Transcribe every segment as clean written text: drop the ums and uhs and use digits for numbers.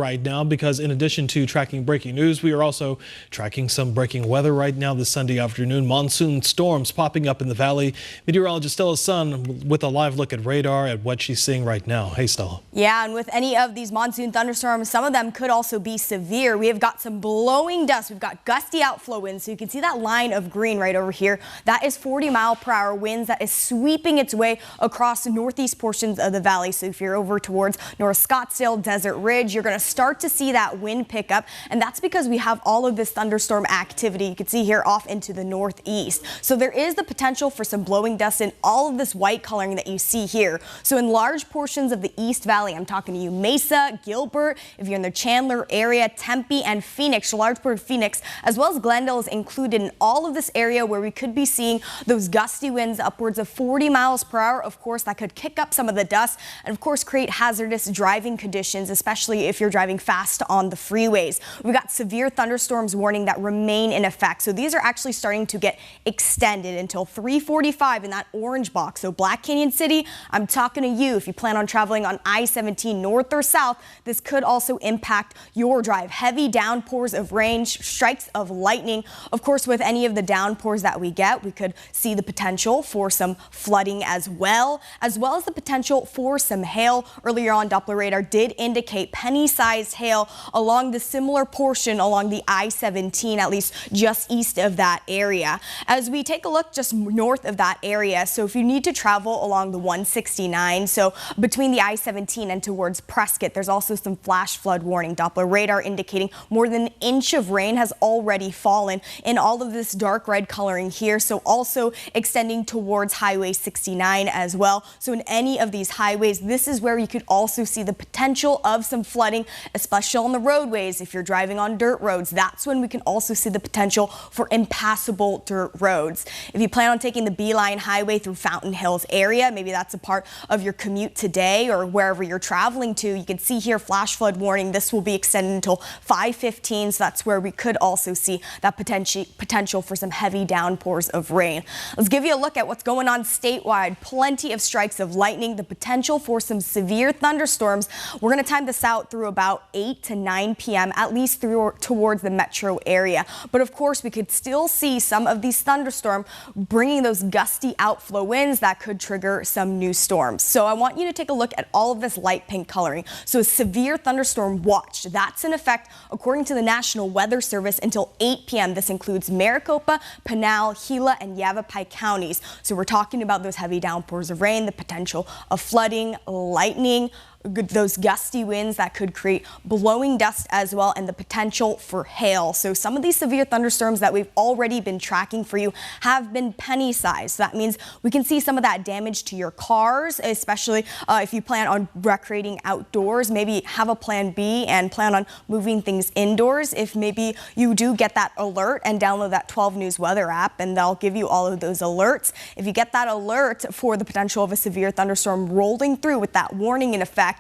right now, because in addition to tracking breaking news, we are also tracking some breaking weather right now this Sunday afternoon. Monsoon storms popping up in the valley. Meteorologist Stella Sun with a live look at radar at what she's seeing right now. Hey, Stella. Yeah, and with any of these monsoon thunderstorms, some of them could also be severe. We have got some blowing dust. We've got gusty outflow winds. So you can see that line of green right over here. That is 40-mile-per-hour winds that is sweeping its way across the northeast portions of the valley. So if you're over towards North Scottsdale, Desert Ridge, you're going to start to see that wind pick up, and that's because we have all of this thunderstorm activity you can see here off into the northeast. So there is the potential for some blowing dust in all of this white coloring that you see here. So in large portions of the East Valley, I'm talking to you Mesa, Gilbert, if you're in the Chandler area, Tempe and Phoenix, a large part of Phoenix, as well as Glendale is included in all of this area where we could be seeing those gusty winds upwards of 40 miles per hour. Of course, that could kick up some of the dust and of course create hazardous driving conditions, especially if you're driving fast on the freeways. We've got severe thunderstorms warning that remain in effect. So these are actually starting to get extended until 3:45 in that orange box. So Black Canyon City, I'm talking to you. If you plan on traveling on I-17 north or south, this could also impact your drive. Heavy downpours of rain, strikes of lightning. Of course, with any of the downpours that we get, we could see the potential for some flooding as well as the potential for some hail. Earlier on, Doppler radar did indicate penny-sized hail along the similar portion along the I-17, at least just east of that area. As we take a look just north of that area, so if you need to travel along the 169, so between the I-17 and towards Prescott, there's also some flash flood warning. Doppler radar indicating more than an inch of rain has already fallen in all of this dark red coloring here, so also extending towards Highway 69 as well. So in any of these highways, this is where you could also see the potential of some flooding, especially on the roadways. If you're driving on dirt roads, that's when we can also see the potential for impassable dirt roads. If you plan on taking the Beeline Highway through Fountain Hills area, maybe that's a part of your commute today or wherever you're traveling to, you can see here flash flood warning. This will be extended until 5:15, so that's where we could also see that potential for some heavy downpours of rain. Let's give you a look at what's going on statewide. Plenty of strikes of lightning, the potential for some severe thunderstorms. We're going to time this out through about 8 to 9 p.m., at least through towards the metro area. But of course, we could still see some of these thunderstorms bringing those gusty outflow winds that could trigger some new storms. So I want you to take a look at all of this light pink coloring. So a severe thunderstorm watch, that's in effect according to the National Weather Service until 8 p.m. This includes Maricopa, Pinal, Gila, and Yavapai counties. So we're talking about those heavy downpours of rain, the potential of flooding, lightning, those gusty winds that could create blowing dust as well, and the potential for hail. So some of these severe thunderstorms that we've already been tracking for you have been penny sized. So that means we can see some of that damage to your cars, especially if you plan on recreating outdoors. Maybe have a plan B and plan on moving things indoors. If maybe you do get that alert and download that 12 News weather app, and they'll give you all of those alerts. If you get that alert for the potential of a severe thunderstorm rolling through with that warning in effect,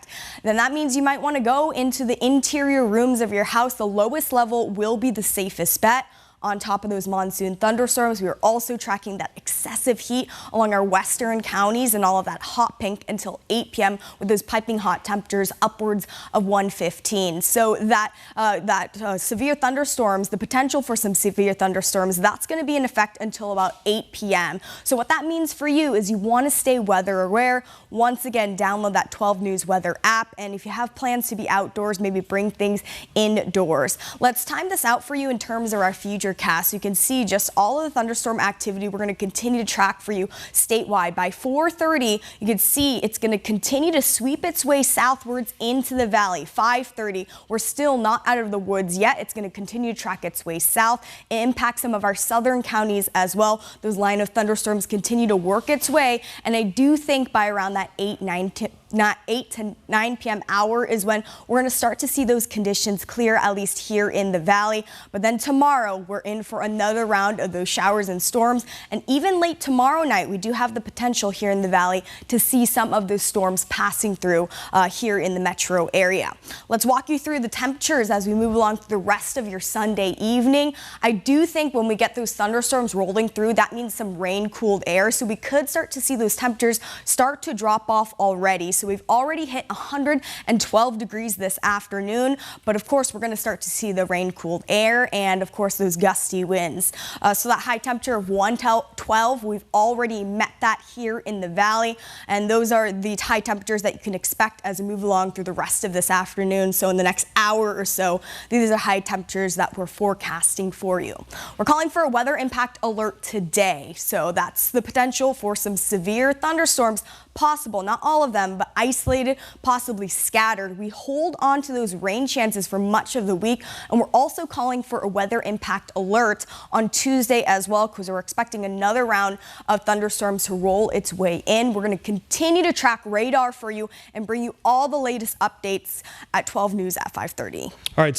then that means you might want to go into the interior rooms of your house. The lowest level will be the safest bet. On top of those monsoon thunderstorms, we are also tracking that excessive heat along our western counties and all of that hot pink until 8 p.m. with those piping hot temperatures upwards of 115. So that severe thunderstorms, the potential for some severe thunderstorms, that's going to be in effect until about 8 p.m. So what that means for you is you want to stay weather aware. Once again, download that 12 News weather app. And if you have plans to be outdoors, maybe bring things indoors. Let's time this out for you in terms of our future cast. You can see just all of the thunderstorm activity we're going to continue to track for you statewide. By 4:30, you can see it's going to continue to sweep its way southwards into the valley. 5:30, we're still not out of the woods yet. It's going to continue to track its way south. It impacts some of our southern counties as well. Those line of thunderstorms continue to work its way, and I do think by around that 8 to 9 p.m. hour is when we're going to start to see those conditions clear, at least here in the valley. But then tomorrow, we're in for another round of those showers and storms. And even late tomorrow night, we do have the potential here in the valley to see some of those storms passing through here in the metro area. Let's walk you through the temperatures as we move along through the rest of your Sunday evening. I do think when we get those thunderstorms rolling through, that means some rain-cooled air. So we could start to see those temperatures start to drop off already. So we've already hit 112 degrees this afternoon, but of course we're going to start to see the rain-cooled air and of course those gusty winds. So that high temperature of 112, we've already met that here in the valley, and those are the high temperatures that you can expect as we move along through the rest of this afternoon. So in the next hour or so, these are high temperatures that we're forecasting for you. We're calling for a weather impact alert today, so that's the potential for some severe thunderstorms possible. Not all of them, but isolated, possibly scattered. We hold on to those rain chances for much of the week, and we're also calling for a weather impact alert on Tuesday as well, because we're expecting another round of thunderstorms to roll its way in. We're going to continue to track radar for you and bring you all the latest updates at 12 News at 5:30. All right.